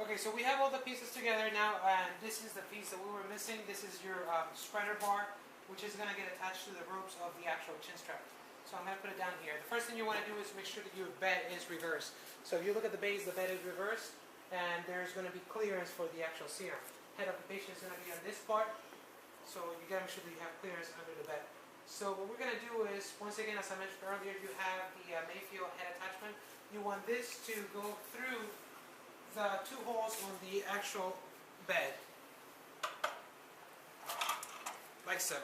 Okay, so we have all the pieces together now, and this is the piece that we were missing. This is your spreader bar, which is going to get attached to the ropes of the actual chin strap. So I'm going to put it down here. The first thing you want to do is make sure that your bed is reversed. So if you look at the base, the bed is reversed, and there's going to be clearance for the actual serum. Head of the patient is going to be on this part, so you got to make sure that you have clearance under the bed. So what we're going to do is, once again, as I mentioned earlier, you have the Mayfield head attachment. You want this to go through the two holes on the actual bed, like so.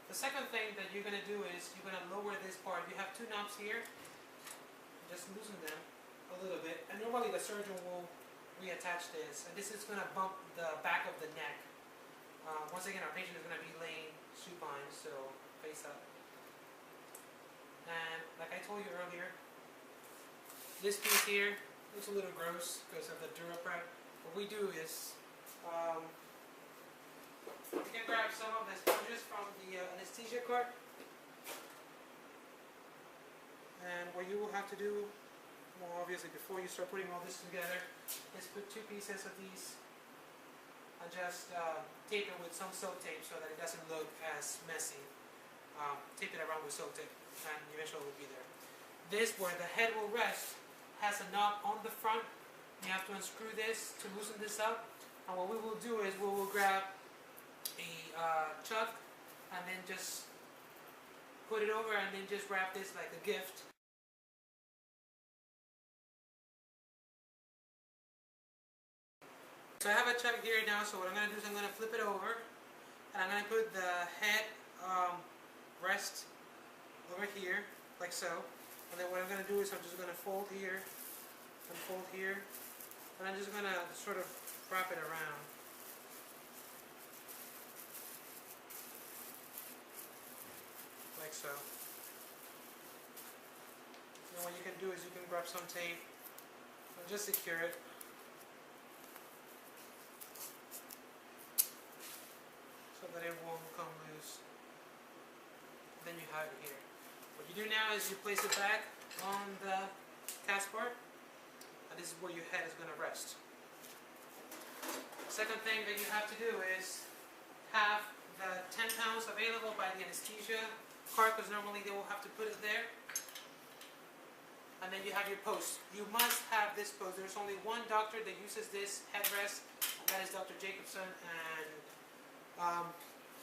The second thing that you're going to do is you're going to lower this part. You have two knobs here. Just loosen them a little bit, and normally the surgeon will reattach this, and this is going to bump the back of the neck. Once again, our patient is going to be laying supine, so face up. And like I told you earlier, this piece here looks a little gross because of the DuraPrep. What we do is you can grab some of the sponges from the anesthesia cart, and what you will have to do, well, obviously before you start putting all this together, is put two pieces of these and just tape it with some silk tape so that it doesn't look as messy. Tape it around with silk tape, and eventually it will be there. This, where the head will rest, has a knob on the front. You have to unscrew this to loosen this up, and what we will do is we will grab a chuck and then just put it over and then just wrap this like a gift. So I have a chuck here now, so what I'm going to do is I'm going to flip it over, and I'm going to put the head rest over here, like so. And then what I'm going to do is I'm just going to fold here, and fold here, and I'm just going to sort of wrap it around. Like so. And what you can do is you can grab some tape and just secure it. So that it won't come loose. Then you have it here. What you do now is you place it back on the caspar, and this is where your head is going to rest. The second thing that you have to do is have the 10 pounds available by the anesthesia cart, because normally they will have to put it there. And then you have your post. You must have this post. There's only one doctor that uses this headrest, and that is Dr. Jacobson, and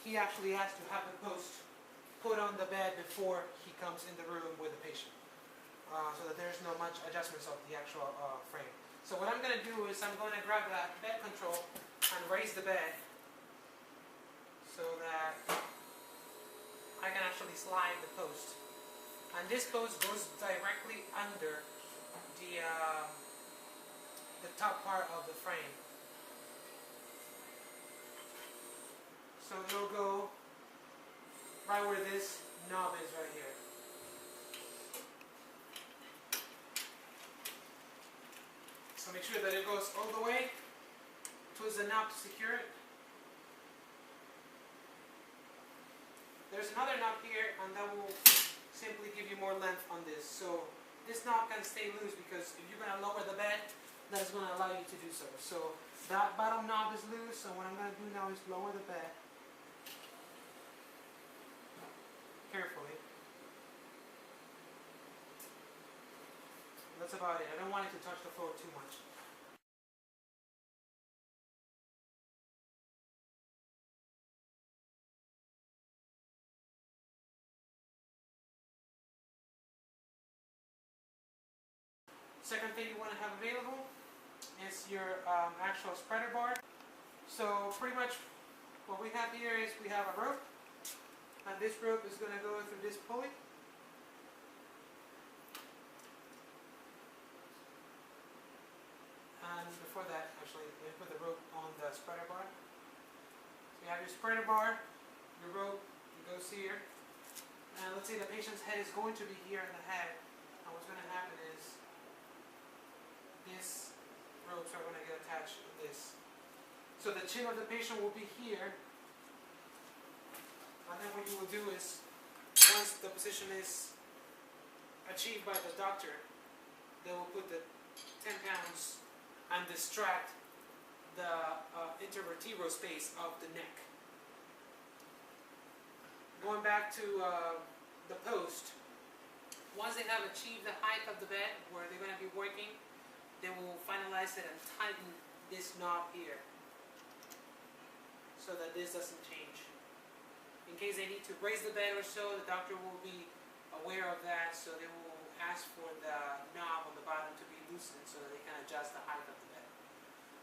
he actually has to have the post put on the bed before he comes in the room with the patient, so that there's no much adjustments of the actual frame. So what I'm going to do is I'm going to grab that bed control and raise the bed so that I can actually slide the post. And this post goes directly under the top part of the frame. So it'll go right where this knob is right here. So make sure that it goes all the way towards the knob to secure it. There's another knob here, and that will simply give you more length on this. So this knob can stay loose, because if you're going to lower the bed, that's going to allow you to do so. So that bottom knob is loose, so what I'm going to do now is lower the bed carefully. That's about it. I don't want it to touch the floor too much. Second thing you want to have available is your actual spreader bar. So pretty much what we have here is we have a rope, and this rope is going to go through this pulley. And before that, actually, we put the rope on the spreader bar. So you have your spreader bar, your rope, it goes here. And let's say the patient's head is going to be here in the head, and what's going to happen is these ropes are going to get attached to this. So the chin of the patient will be here, and then what you will do is, once the position is achieved by the doctor, they will put the 10 pounds and distract the intervertebral space of the neck. Going back to the post, once they have achieved the height of the bed where they're going to be working, they will finalize it and tighten this knob here so that this doesn't change. In case they need to raise the bed or so, the doctor will be aware of that, so they will ask for the knob on the bottom to be loosened so that they can adjust the height of the bed.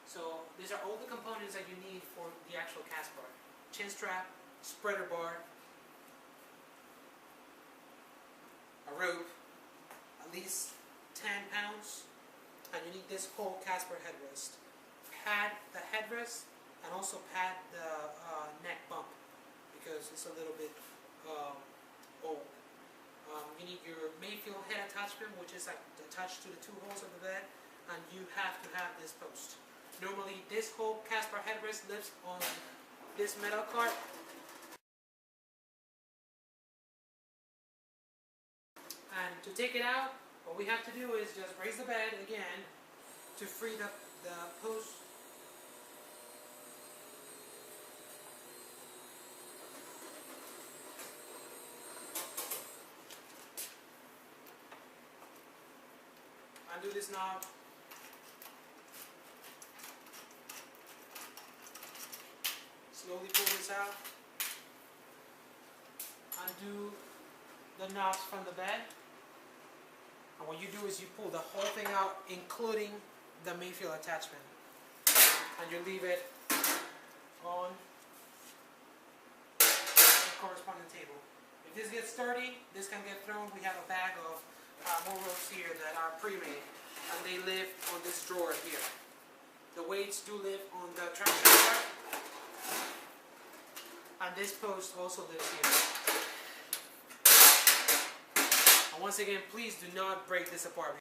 So these are all the components that you need for the actual caspar: chin strap, spreader bar, a rope, at least 10 pounds, and you need this whole caspar headrest. Pad the headrest and also pad the neck bump because it's a little bit old. You need your Mayfield head attachment, which is like attached to the two holes of the bed, and you have to have this post. Normally this whole caspar headrest lives on this metal cart, and to take it out, what we have to do is just raise the bed again to free the post. Undo this knob. Slowly pull this out. Undo the knobs from the bed. And what you do is you pull the whole thing out, including the Mayfield attachment. And you leave it on the corresponding table. If this gets sturdy, this can get thrown. We have a bag of more ropes here that are pre-made, and they live on this drawer here. The weights do live on the traction bar, and this post also lives here. And once again, please do not break this apart.